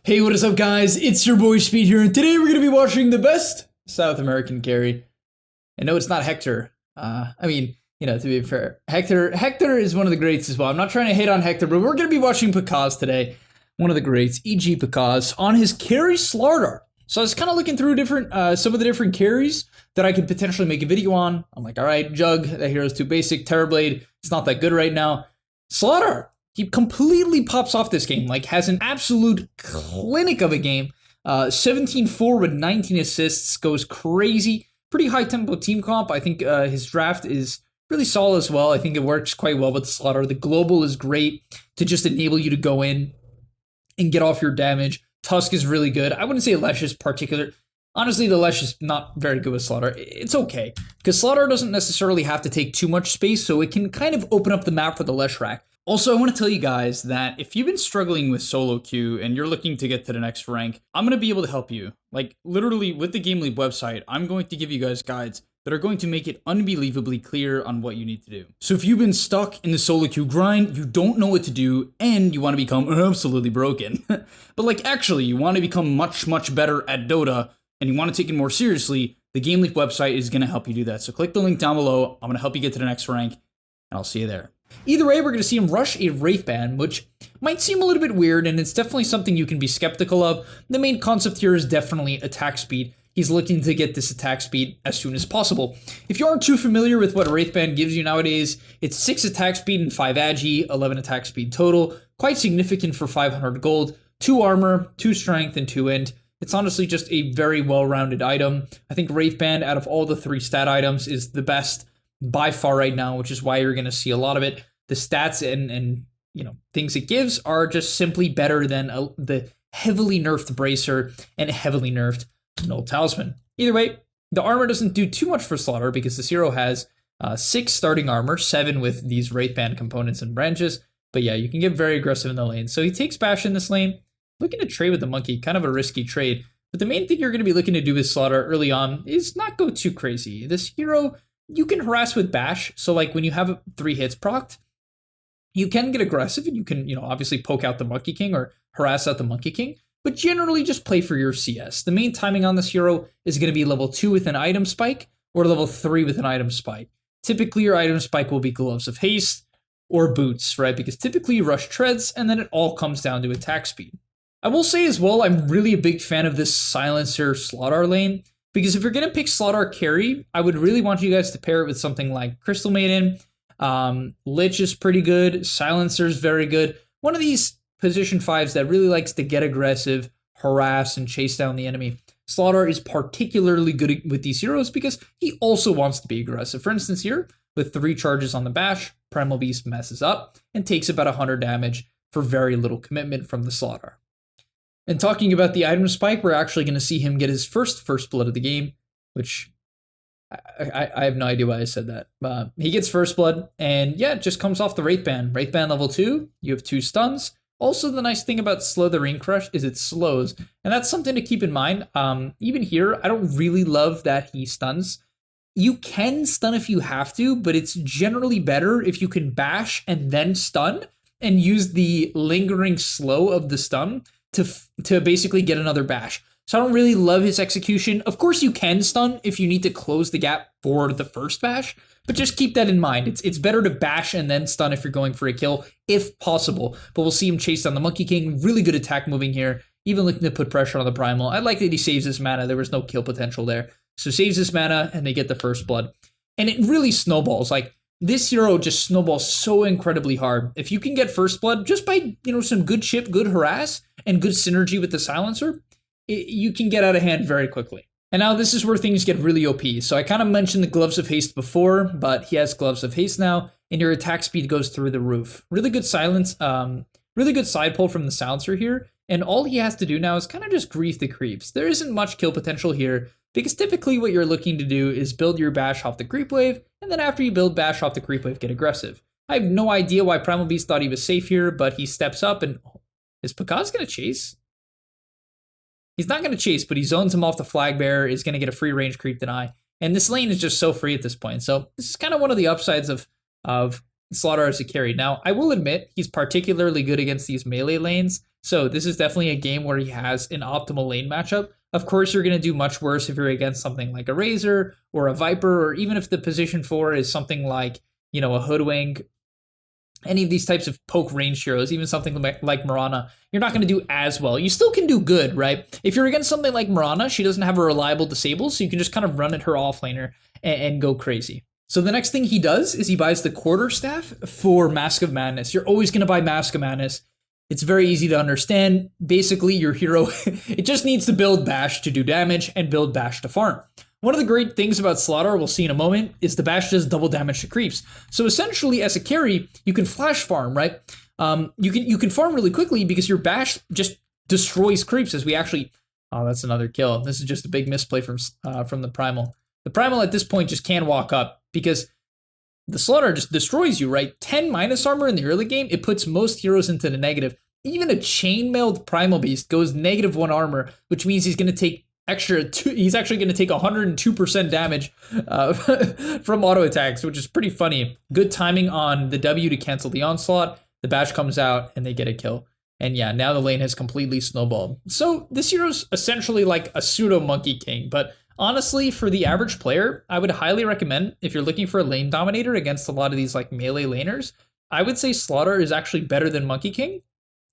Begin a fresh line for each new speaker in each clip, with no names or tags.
Hey, what is up, guys? It's your boy Speed here, and today we're going to be watching the best South American carry. And no, it's not Hector. To be fair, Hector is one of the greats as well. I'm not trying to hate on Hector, but we're going to be watching Picaz today. One of the greats, E.G. Picaz, on his carry SLARDAR. So I was kind of looking through some of the different carries that I could potentially make a video on. I'm like, all right, Jug, that hero's too basic. Terrorblade, it's not that good right now. SLARDAR. He completely pops off this game, like has an absolute clinic of a game. 17-4 with 19 assists, goes crazy. Pretty high tempo team comp. I think his draft is really solid as well. I think it works quite well with the SLARDAR. The global is great to just enable you to go in and get off your damage. Tusk is really good. I wouldn't say Lesh is particular. Honestly, the Lesh is not very good with SLARDAR. It's okay, because SLARDAR doesn't necessarily have to take too much space, so it can kind of open up the map for the Lesh rack. Also, I want to tell you guys that if you've been struggling with solo queue and you're looking to get to the next rank, I'm going to be able to help you. Like, literally, with the GameLeap website, I'm going to give you guys guides that are going to make it unbelievably clear on what you need to do. So if you've been stuck in the solo queue grind, you don't know what to do, and you want to become absolutely broken, but like actually you want to become much, much better at Dota, and you want to take it more seriously, the GameLeap website is going to help you do that. So click the link down below. I'm going to help you get to the next rank, and I'll see you there. Either way, we're going to see him rush a Wraith Band, which might seem a little bit weird, and it's definitely something you can be skeptical of. The main concept here is definitely attack speed. He's looking to get this attack speed as soon as possible. If you aren't too familiar with what a Wraith Band gives you nowadays, it's 6 attack speed and 5 agi, 11 attack speed total. Quite significant for 500 gold, 2 armor, 2 strength, and 2 int. It's honestly just a very well-rounded item. I think Wraith Band, out of all the 3 stat items, is the best by far right now, which is why you're going to see a lot of it. The stats and things it gives are just simply better than the heavily nerfed Bracer and heavily nerfed Null Talisman. Either way, the armor doesn't do too much for SLARDAR because this hero has 6 starting armor, 7 with these Wraith Band components and branches. But yeah, you can get very aggressive in the lane. So he takes Bash in this lane, looking to trade with the Monkey, kind of a risky trade. But the main thing you're going to be looking to do with SLARDAR early on is not go too crazy. This hero, you can harass with Bash. So like when you have 3 hits procced, you can get aggressive and you can, obviously poke out the Monkey King or harass out the Monkey King, but generally just play for your CS. The main timing on this hero is going to be level 2 with an item spike or level 3 with an item spike. Typically your item spike will be Gloves of Haste or Boots, right? Because typically you rush treads and then it all comes down to attack speed. I will say as well, I'm really a big fan of this Silencer SLARDAR lane, because if you're going to pick SLARDAR carry, I would really want you guys to pair it with something like Crystal Maiden. Lich is pretty good. Silencer's very good. One of these position 5s that really likes to get aggressive, harass, and chase down the enemy. SLARDAR is particularly good with these heroes because he also wants to be aggressive. For instance here, with 3 charges on the Bash, Primal Beast messes up and takes about 100 damage for very little commitment from the SLARDAR. And talking about the item spike, we're actually going to see him get his first blood of the game, which I have no idea why I said that. He gets first blood, and yeah, it just comes off the Wraith Band. Wraith Band level 2, you have 2 stuns. Also, the nice thing about Slitherine Crush is it slows, and that's something to keep in mind. Even here, I don't really love that he stuns. You can stun if you have to, but it's generally better if you can bash and then stun, and use the lingering slow of the stun to basically get another bash. So I don't really love his execution. Of course, you can stun if you need to close the gap for the first bash, but just keep that in mind. It's better to bash and then stun if you're going for a kill, if possible. But we'll see him chase down the Monkey King. Really good attack moving here, even looking to put pressure on the Primal. I like that he saves his mana. There was no kill potential there. So saves his mana, and they get the first blood. And it really snowballs. Like, this hero just snowballs so incredibly hard. If you can get first blood just by, some good chip, good harass, and good synergy with the Silencer, you can get out of hand very quickly. And now this is where things get really OP. So I kind of mentioned the Gloves of Haste before, but he has Gloves of Haste now, and your attack speed goes through the roof. Really good really good side pull from the Silencer here, and all he has to do now is kind of just grief the creeps. There isn't much kill potential here, because typically what you're looking to do is build your Bash off the creep wave, and then after you build Bash off the creep wave, get aggressive. I have no idea why Primal Beast thought he was safe here, but he steps up, and is Picaz going to chase? He's not going to chase, but he zones him off the flag bearer, is going to get a free range creep deny. And this lane is just so free at this point. So this is kind of one of the upsides of SLARDAR as a carry. Now, I will admit, he's particularly good against these melee lanes So this is definitely a game where he has an optimal lane matchup. Of course, you're going to do much worse if you're against something like a Razor or a Viper, or even if the position 4 is something like, a Hoodwink, any of these types of poke range heroes, even something like Mirana, you're not going to do as well. You still can do good, right? If you're against something like Mirana, she doesn't have a reliable disable, so you can just kind of run at her offlaner and go crazy. So the next thing he does is he buys the quarterstaff for Mask of Madness. You're always going to buy Mask of Madness. It's very easy to understand. Basically, your hero, it just needs to build Bash to do damage and build Bash to farm. One of the great things about SLARDAR, we'll see in a moment, is the Bash does double damage to creeps. So essentially, as a carry, you can flash farm, right? You can farm really quickly because your Bash just destroys creeps. As we actually, oh, that's another kill. This is just a big misplay from the Primal. The Primal at this point just can't walk up because the SLARDAR just destroys you, right? 10 minus armor in the early game, it puts most heroes into the negative. Even a chainmailed Primal Beast goes -1 armor, which means he's going to take he's actually going to take 102% damage from auto attacks, which is pretty funny. Good timing on the W to cancel the onslaught. The Bash comes out and they get a kill. And yeah, now the lane has completely snowballed. So this hero's essentially like a pseudo Monkey King, but honestly, for the average player, I would highly recommend, if you're looking for a lane dominator against a lot of these like melee laners, I would say SLARDAR is actually better than Monkey King.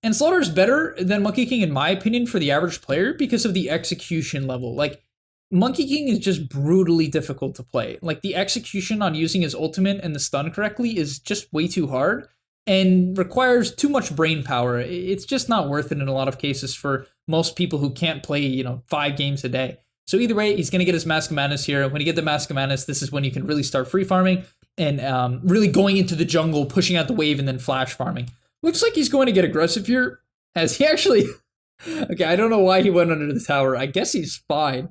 And SLARDAR is better than Monkey King, in my opinion, for the average player because of the execution level. Like, Monkey King is just brutally difficult to play. Like, the execution on using his ultimate and the stun correctly is just way too hard and requires too much brain power. It's just not worth it in a lot of cases for most people who can't play, 5 games a day. So either way, he's going to get his Mask of Madness here. When you get the Mask of Madness, this is when you can really start free farming and really going into the jungle, pushing out the wave, and then flash farming. Looks like he's going to get aggressive here, as he actually... Okay, I don't know why he went under the tower. I guess he's fine.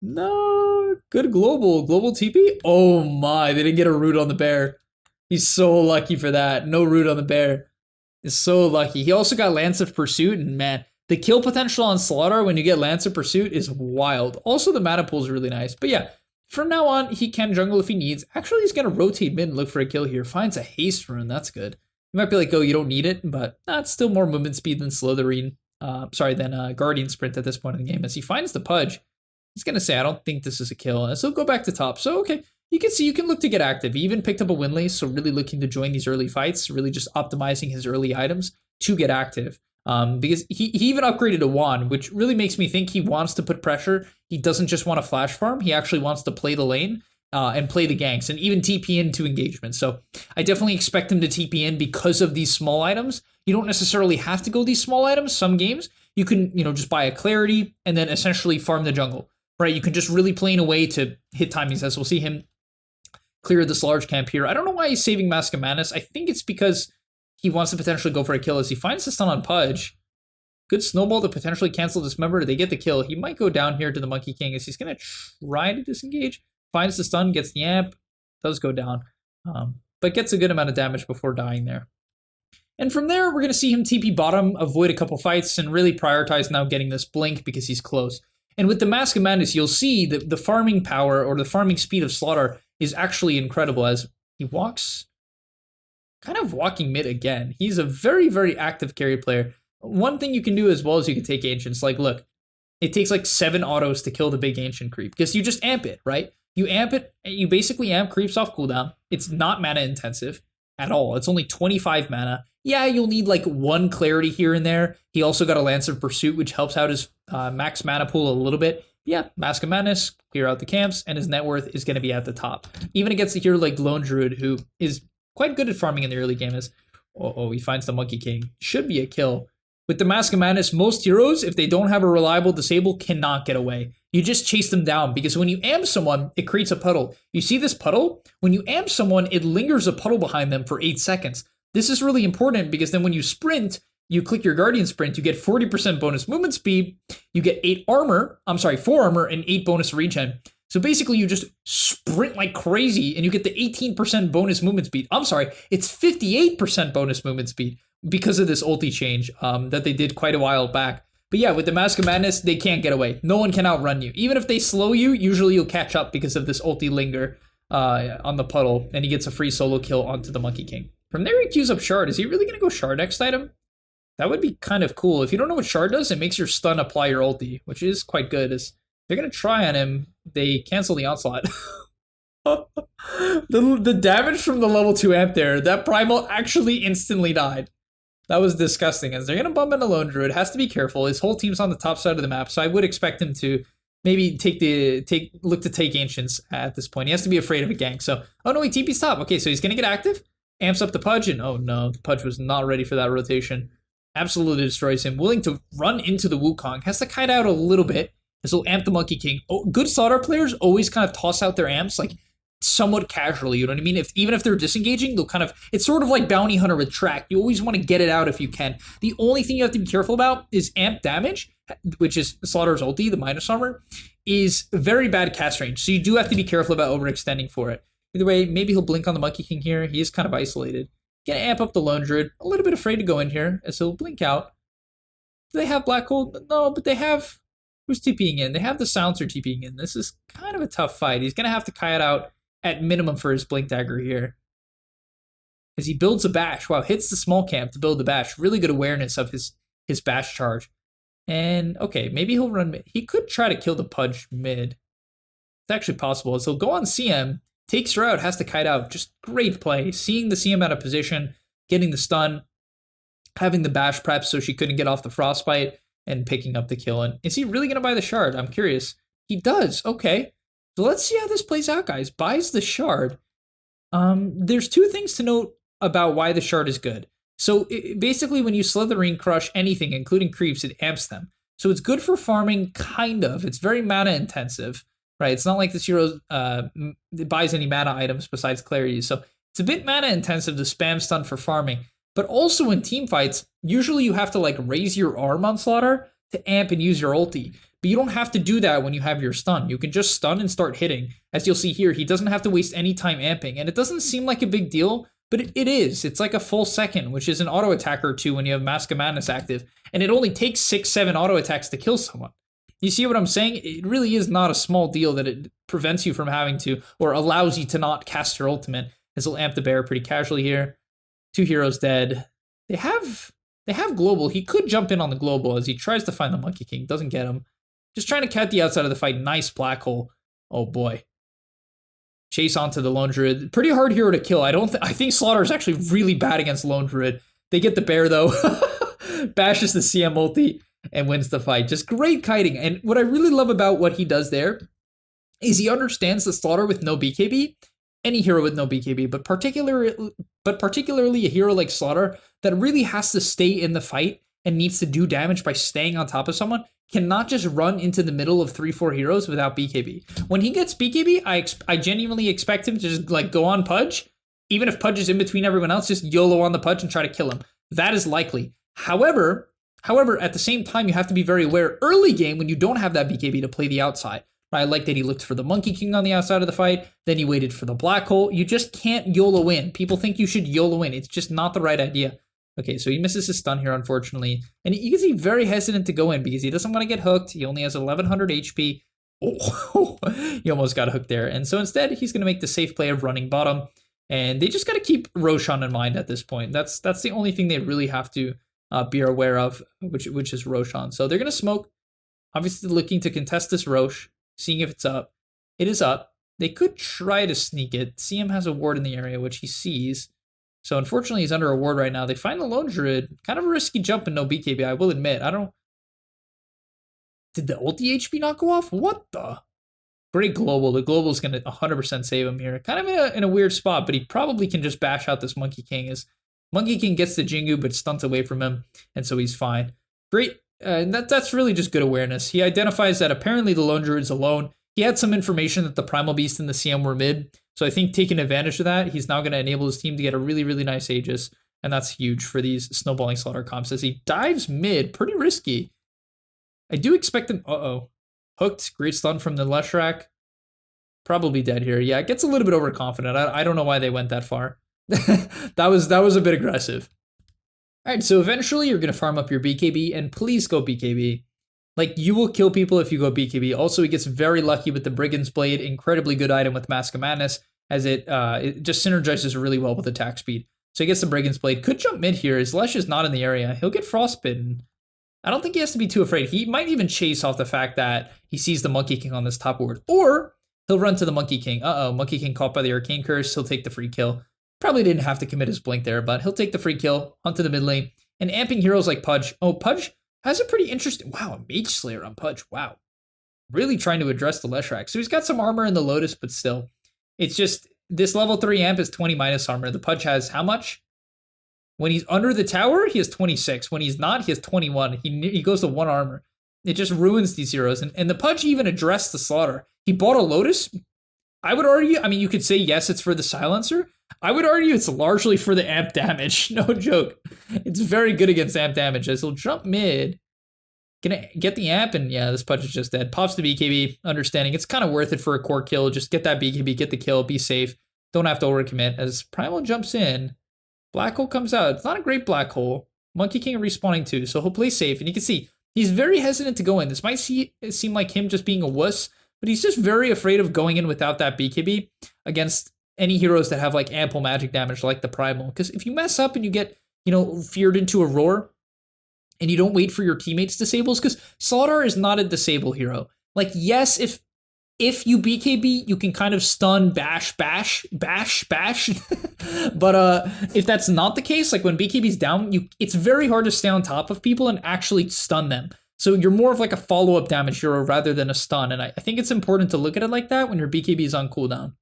No, good global. Global TP? Oh my, they didn't get a root on the bear. He's so lucky for that. No root on the bear. He's so lucky. He also got Lance of Pursuit, and man, the kill potential on SLARDAR when you get Lance of Pursuit is wild. Also, the mana pool is really nice. But yeah, from now on, he can jungle if he needs. Actually, he's going to rotate mid and look for a kill here. Finds a haste rune. That's good. You might be like, oh, you don't need it, but it's still more movement speed than than Guardian Sprint at this point in the game. As he finds the Pudge, he's going to say, I don't think this is a kill. And so go back to top. So, okay, you can see you can look to get active. He even picked up a Windlace, so really looking to join these early fights, really just optimizing his early items to get active. Because he even upgraded a wand, which really makes me think he wants to put pressure. He doesn't just want to flash farm. He actually wants to play the lane. And play the ganks and even TP into engagement. So I definitely expect him to TP in because of these small items. You don't necessarily have to go these small items. Some games you can, just buy a clarity and then essentially farm the jungle, right? You can just really play in a way to hit timings, as we'll see him clear this large camp here. I don't know why he's saving Mask of Madness. I think it's because he wants to potentially go for a kill as he finds the stun on Pudge. Good snowball to potentially cancel Dismember. They get the kill. He might go down here to the Monkey King as he's going to try to disengage. Finds the stun, gets the amp, does go down, but gets a good amount of damage before dying there. And from there, we're going to see him TP bottom, avoid a couple fights, and really prioritize now getting this blink because he's close. And with the Mask of Madness, you'll see that the farming power or the farming speed of SLARDAR is actually incredible as he walks, kind of walking mid again. He's a very, very active carry player. One thing you can do as well is you can take Ancients. Like, look, it takes like 7 autos to kill the big Ancient creep because you just amp it, right? You amp it, you basically amp creeps off cooldown. It's not mana intensive at all. It's only 25 mana. Yeah, you'll need like 1 clarity here and there. He also got a Lance of Pursuit, which helps out his max mana pool a little bit. Yeah, Mask of Madness, clear out the camps, and his net worth is going to be at the top. Even against a hero like Lone Druid, who is quite good at farming in the early game. He finds the Monkey King. Should be a kill. With the Mask of Madness, most heroes, if they don't have a reliable disable, cannot get away. You just chase them down because when you amp someone, it creates a puddle. You see this puddle? When you amp someone, it lingers a puddle behind them for 8 seconds. This is really important because then when you sprint, you click your Guardian Sprint, you get 40% bonus movement speed, you get 4 armor and 8 bonus regen. So basically you just sprint like crazy and you get the 18% bonus movement speed. It's 58% bonus movement speed because of this ulti change that they did quite a while back. But yeah, with the Mask of Madness, they can't get away. No one can outrun you. Even if they slow you, usually you'll catch up because of this ulti linger on the puddle, and he gets a free solo kill onto the Monkey King. From there, he queues up Shard. Is he really going to go Shard next item? That would be kind of cool. If you don't know what Shard does, it makes your stun apply your ulti, which is quite good. As they're going to try on him, they cancel the onslaught. The damage from the level 2 amp there, that primal actually instantly died. That was disgusting. As they're going to bump in a lone druid, has to be careful. His whole team's on the top side of the map, so I would expect him to maybe look to take ancients at this point. He has to be afraid of a gank. So, oh no, he TP's top. Okay, so he's going to get active, amps up the Pudge, and oh no, the Pudge was not ready for that rotation. Absolutely destroys him. Willing to run into the Wukong, has to kite out a little bit. This will amp the Monkey King. Oh, good SLARDAR players always kind of toss out their amps like somewhat casually, you know what I mean? Even if they're disengaging, they'll kind of, it's sort of like Bounty Hunter with track. You always want to get it out if you can. The only thing you have to be careful about is amp damage, which is SLARDAR's ulti, the minus armor, is very bad cast range. So you do have to be careful about overextending for it. Either way, maybe he'll blink on the Monkey King here. He is kind of isolated. Gonna amp up the Lone Druid. A little bit afraid to go in here as he'll blink out. Do they have Black Hole? No, but they have, who's TPing in? They have the Silencer TPing in. This is kind of a tough fight. He's gonna have to kite out at minimum for his Blink Dagger here. As he builds a bash. Wow, hits the small camp to build the bash. Really good awareness of his bash charge. And, okay, maybe he'll run mid. He could try to kill the Pudge mid. It's actually possible. So he'll go on CM, takes her out, has to kite out. Just great play. Seeing the CM out of position, getting the stun, having the bash prep so she couldn't get off the frostbite, and picking up the kill. And is he really going to buy the shard? I'm curious. He does. Okay. So let's see how this plays out, guys. Buys the shard. There's two things to note about why the shard is good. So basically, when you Slitherine crush anything, including creeps, it amps them. So it's good for farming, kind of. It's very mana intensive, right? It's not like this hero buys any mana items besides Clarity. So it's a bit mana intensive to spam stun for farming. But also in team fights, usually you have to like raise your arm on SLARDAR to amp and use your ulti. But you don't have to do that when you have your stun. You can just stun and start hitting. As you'll see here, he doesn't have to waste any time amping. And it doesn't seem like a big deal, but it is. It's like a full second, which is an auto attack or two when you have Mask of Madness active. And it only takes 6-7 auto attacks to kill someone. You see what I'm saying? It really is not a small deal that it prevents you from having to, or allows you to not cast your ultimate. This will amp the bear pretty casually here. 2 heroes dead. They have global. He could jump in on the global as he tries to find the Monkey King. Doesn't get him. Just trying to cat the outside of the fight. Nice black hole. Oh boy. Chase onto the Lone Druid. Pretty hard hero to kill. I think SLARDAR is actually really bad against Lone Druid. They get the bear though. Bashes the CM ulti and wins the fight. Just great kiting. And what I really love about what he does there is he understands the SLARDAR with no BKB. Any hero with no BKB, but particularly a hero like SLARDAR that really has to stay in the fight and needs to do damage by staying on top of someone, cannot just run into the middle of 3-4 heroes without BKB. When he gets BKB, I genuinely expect him to just like go on Pudge, even if Pudge is in between everyone else, just YOLO on the Pudge and try to kill him. That is likely. However, at the same time, you have to be very aware early game when you don't have that BKB to play the outside. I like that he looked for the Monkey King on the outside of the fight. Then he waited for the black hole. You just can't YOLO in. People think you should YOLO in. It's just not the right idea. Okay, so he misses his stun here, unfortunately. And you can see very hesitant to go in because he doesn't want to get hooked. He only has 1100 HP. Oh, he almost got hooked there. And so instead, he's going to make the safe play of running bottom. And they just got to keep Roshan in mind at this point. That's the only thing they really have to be aware of, which is Roshan. So they're going to smoke. Obviously looking to contest this Rosh. Seeing if it's up. It is up. They could try to sneak it. CM has a ward in the area, which he sees. So unfortunately, he's under a ward right now. They find the Lone Druid. Kind of a risky jump and no BKB, I will admit. Did the ulti HP not go off? What the? Great global. The global is going to 100% save him here. Kind of in a weird spot, but he probably can just bash out this Monkey King. As Monkey King gets the Jingu, but stunts away from him, and so he's fine. Great. And that's really just good awareness. He identifies that apparently the Lone Druid's alone. He had some information that the Primal Beast and the CM were mid. So I think taking advantage of that, he's now going to enable his team to get a really, really nice Aegis. And that's huge for these snowballing SLARDAR comps as he dives mid. Pretty risky. I do expect him. Hooked. Great stun from the Leshrac. Probably dead here. Yeah, it gets a little bit overconfident. I don't know why they went that far. that was a bit aggressive. All right, so eventually you're going to farm up your BKB, and please go BKB. Like, you will kill people if you go BKB. Also, he gets very lucky with the Brigand's Blade, incredibly good item with Mask of Madness, as it just synergizes really well with attack speed. So he gets the Brigand's Blade. Could jump mid here. His Lesh is not in the area. He'll get frostbitten. I don't think he has to be too afraid. He might even chase off the fact that he sees the Monkey King on this top ward. Or he'll run to the Monkey King. Monkey King caught by the Arcane Curse. He'll take the free kill. Probably didn't have to commit his blink there, but he'll take the free kill onto the mid lane. And amping heroes like Pudge. Oh, Pudge has a pretty interesting... Wow, a Mage Slayer on Pudge. Wow. Really trying to address the Leshrac. So he's got some armor in the Lotus, but still. It's just... This level 3 amp is 20 minus armor. The Pudge has how much? When he's under the tower, he has 26. When he's not, he has 21. He goes to 1 armor. It just ruins these heroes. And the Pudge even addressed the Slaughter. He bought a Lotus. I would argue, I mean, you could say, yes, it's for the silencer. I would argue it's largely for the amp damage. No joke. It's very good against amp damage, as he'll jump mid. Gonna get the amp, and yeah, this Pudge is just dead. Pops the BKB, understanding it's kind of worth it for a core kill. Just get that BKB, get the kill, be safe. Don't have to overcommit. As Primal jumps in, Black Hole comes out. It's not a great Black Hole. Monkey King respawning too, so he'll play safe. And you can see, he's very hesitant to go in. This might seem like him just being a wuss, but he's just very afraid of going in without that BKB against any heroes that have like ample magic damage like the Primal. Because if you mess up and you get, feared into a roar and you don't wait for your teammates' disables, because SLARDAR is not a disable hero. Like, yes, if you BKB, you can kind of stun, bash. But if that's not the case, like when BKB's down, it's very hard to stay on top of people and actually stun them. So you're more of like a follow-up damage hero rather than a stun. And I think it's important to look at it like that when your BKB is on cooldown.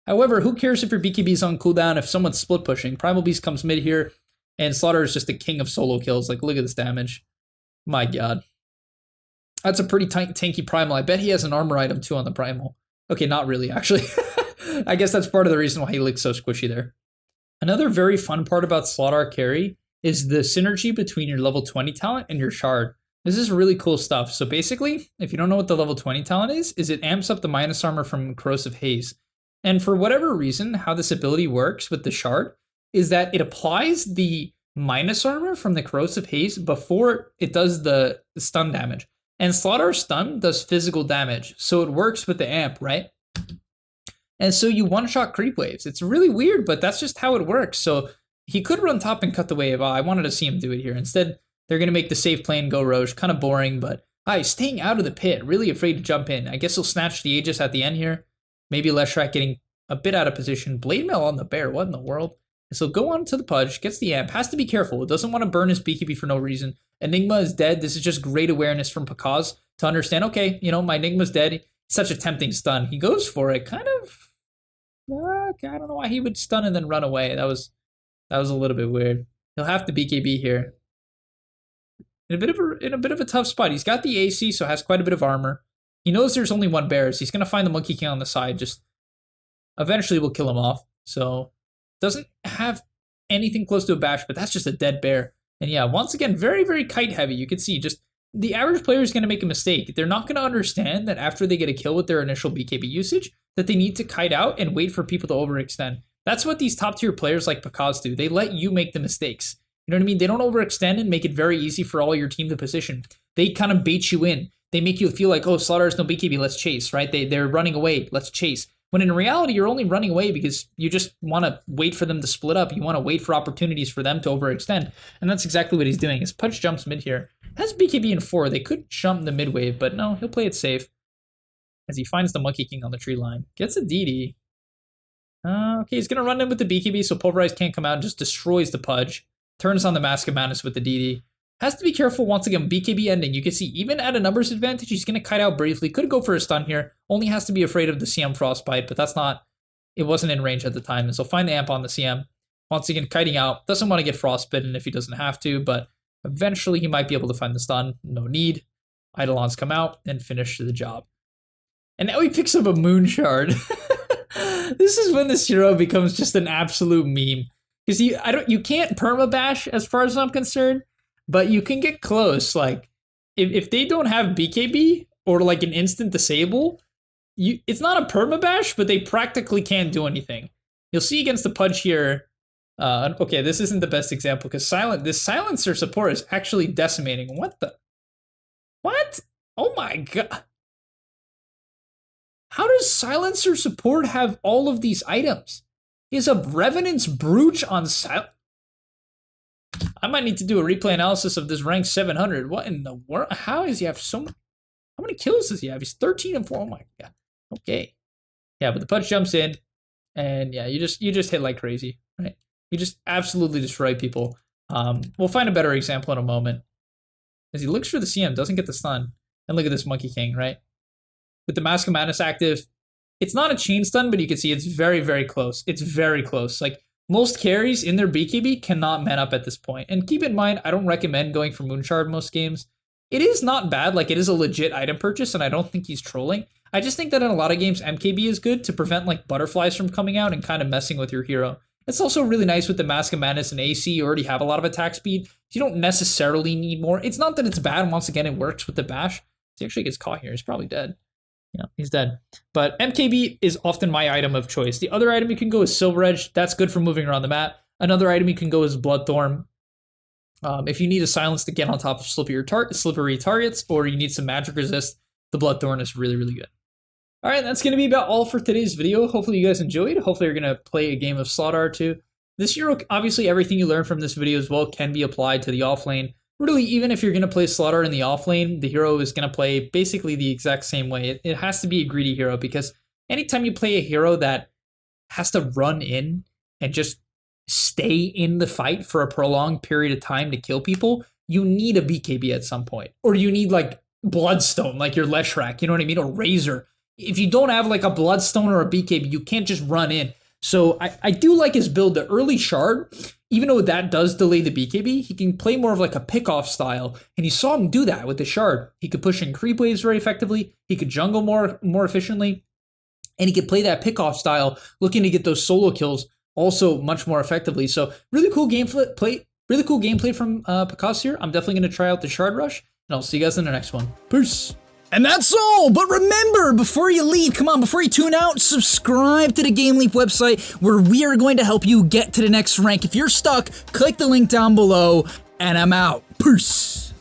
However, who cares if your BKB is on cooldown if someone's split pushing? Primal Beast comes mid here, and SLARDAR is just the king of solo kills. Like, look at this damage. My god. That's a pretty tanky Primal. I bet he has an armor item too on the Primal. Okay, not really, actually. I guess that's part of the reason why he looks so squishy there. Another very fun part about SLARDAR carry is the synergy between your level 20 talent and your shard. This is really cool stuff. So basically, if you don't know what the level 20 talent is it amps up the minus armor from Corrosive Haze. And for whatever reason, how this ability works with the shard is that it applies the minus armor from the Corrosive Haze before it does the stun damage. And SLARDAR stun does physical damage, so it works with the amp, right? And so you one-shot creep waves. It's really weird, but that's just how it works. So he could run top and cut the wave. I wanted to see him do it here. Instead, they're going to make the safe plane go Roche. Kind of boring, but he's staying out of the pit. Really afraid to jump in. I guess he'll snatch the Aegis at the end here. Maybe Leshrac getting a bit out of position. Blade Mail on the bear. What in the world? So go on to the Pudge. Gets the amp. Has to be careful. It doesn't want to burn his BKB for no reason. Enigma is dead. This is just great awareness from Pakaz to understand, okay, my Enigma's dead. Such a tempting stun. He goes for it. Kind of... I don't know why he would stun and then run away. That was a little bit weird. He'll have to BKB here. In a bit of a tough spot. He's got the AC, so has quite a bit of armor. He knows there's only one bear, so he's going to find the Monkey King on the side. Just eventually will kill him off. So doesn't have anything close to a bash, but that's just a dead bear. And yeah, once again, very, very kite heavy. You can see just the average player is going to make a mistake. They're not going to understand that after they get a kill with their initial BKB usage, that they need to kite out and wait for people to overextend. That's what these top tier players like Pakaz do. They let you make the mistakes. You know what I mean? They don't overextend and make it very easy for all your team to position. They kind of bait you in. They make you feel like, oh, SLARDAR has no BKB, let's chase, right? They're running away, let's chase. When in reality, you're only running away because you just want to wait for them to split up. You want to wait for opportunities for them to overextend. And that's exactly what he's doing. His Pudge jumps mid here. Has BKB in 4. They could jump the mid wave, but no, he'll play it safe. As he finds the Monkey King on the tree line. Gets a DD. Okay, he's going to run in with the BKB, so Pulverize can't come out and just destroys the Pudge. Turns on the Mask of Madness with the DD. Has to be careful once again. BKB ending. You can see even at a numbers advantage, he's going to kite out briefly. Could go for a stun here. Only has to be afraid of the CM Frostbite, but that's not... It wasn't in range at the time. And so find the amp on the CM. Once again, kiting out. Doesn't want to get frostbitten if he doesn't have to, but eventually he might be able to find the stun. No need. Eidolons come out and finish the job. And now he picks up a Moon Shard. This is when this hero becomes just an absolute meme. Because you can't permabash as far as I'm concerned, but you can get close. Like, if they don't have BKB or like an instant disable, it's not a permabash, but they practically can't do anything. You'll see against the Pudge here. Okay, this isn't the best example because this silencer support is actually decimating. What? Oh my god. How does silencer support have all of these items? He has a Revenant's Brooch on I might need to do a replay analysis of this rank 700. What in the world? How does he have so many? How many kills does he have? He's 13 and 4. Oh my god. Okay. Yeah, but the punch jumps in, and yeah, you just hit like crazy, right? You just absolutely destroy people. We'll find a better example in a moment. As he looks for the CM, doesn't get the stun. And look at this Monkey King, right? With the Mask of Madness active, it's not a chain stun, but you can see it's very, very close. It's very close. Like, most carries in their BKB cannot man up at this point. And keep in mind, I don't recommend going for Moonshard most games. It is not bad, like it is a legit item purchase, and I don't think he's trolling. I just think that in a lot of games, MKB is good to prevent like butterflies from coming out and kind of messing with your hero. It's also really nice with the Mask of Madness and AC, you already have a lot of attack speed. You don't necessarily need more. It's not that it's bad, once again, it works with the bash. He actually gets caught here, he's probably dead. Yeah, he's dead. But MKB is often my item of choice. The other item you can go is Silver Edge. That's good for moving around the map. Another item you can go is Bloodthorn. If you need a silence to get on top of slippery targets, or you need some magic resist, the Bloodthorn is really, really good. All right, that's going to be about all for today's video. Hopefully you guys enjoyed. Hopefully you're going to play a game of SLARDAR too. This hero, obviously everything you learn from this video as well can be applied to the offlane. Really, even if you're going to play SLARDAR in the offlane, the hero is going to play basically the exact same way. It has to be a greedy hero, because anytime you play a hero that has to run in and just stay in the fight for a prolonged period of time to kill people, you need a BKB at some point. Or you need like Bloodstone, like your Leshrac, you know what I mean? Or Razor. If you don't have like a Bloodstone or a BKB, you can't just run in. So I do like his build, the early Shard, even though that does delay the BKB, he can play more of like a pick-off style. And you saw him do that with the Shard. He could push in creep waves very effectively. He could jungle more efficiently. And he could play that pick-off style, looking to get those solo kills also much more effectively. So really cool gameplay from Picasso here. I'm definitely going to try out the Shard Rush, and I'll see you guys in the next one. Peace.
And that's all, but remember, before you leave, come on, before you tune out, subscribe to the GameLeap website, where we are going to help you get to the next rank. If you're stuck, click the link down below, and I'm out. Peace.